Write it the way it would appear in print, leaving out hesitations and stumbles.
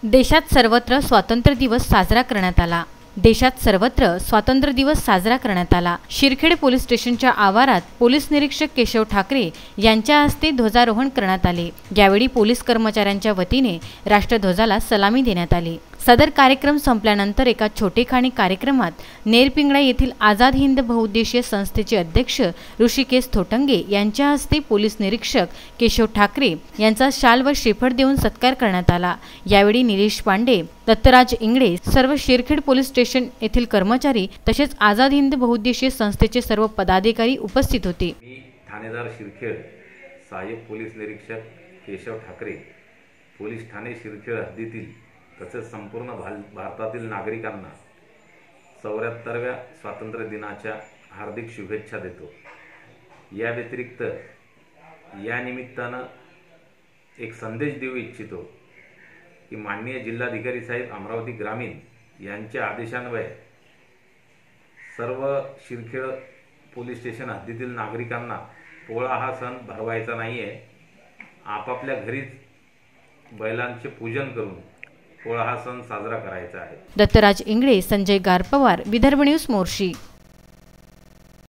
देशात सर्वत्र स्वातंत्र्य दिवस साजरा करण्यात आला। शिरखेड पोलीस स्टेशनच्या आवारात पोलीस निरीक्षक केशव ठाकरे यांच्या हस्ते ध्वजारोहण करण्यात आले। यावेळी पोलीस कर्मचाऱ्यांच्या वतीने राष्ट्रध्वजाला सलामी देण्यात आली। सदर कार्यक्रम संपल्यानंतर एका छोटेखानी कार्यक्रमात नेरपिंगळा येथील आझाद हिंद बहुउद्देशीय संस्थेचे अध्यक्ष ऋषिकेश थोटंगे यांच्या हस्ते पोलीस निरीक्षक केशव ठाकरे यांचा शाल व श्रीफळ देऊन सत्कार करण्यात आला। यावेळी निलेश पांडे, दत्तराज इंगळे, सर्व शिरखेड पोलीस स्टेशन येथील कर्मचारी तसेच आझाद हिंद बहुउद्देशीय संस्थेचे सर्व पदाधिकारी उपस्थित होते। ठाणेदार शिरखेड सहाय्यक पोलीस निरीक्षक केशव ठाकरे पोलीस ठाणे शिरखेड हद्दीतील तसेच संपूर्ण भारतातील नागरिकांना 74व्या स्वातंत्र्य दिनाच्या हार्दिक शुभेच्छा देतो। या व्यतिरिक्त या निमित्तानं एक संदेश देऊ इच्छितो की माननीय जिल्हाधिकारी साहेब अमरावती ग्रामीण यांच्या आदेशान्वये सर्व शिरखेड पोलीस स्टेशन हद्दीतील नागरिकांना पोळा हा सण भरवायचा नाहीये। आपापल्या घरीच बैलांचे पूजन करून पोळा हा सण साजरा करायचा आहे। दत्तराज इंगळे, संजय गारपवार, विदर्भ न्यूज, मोर्शी।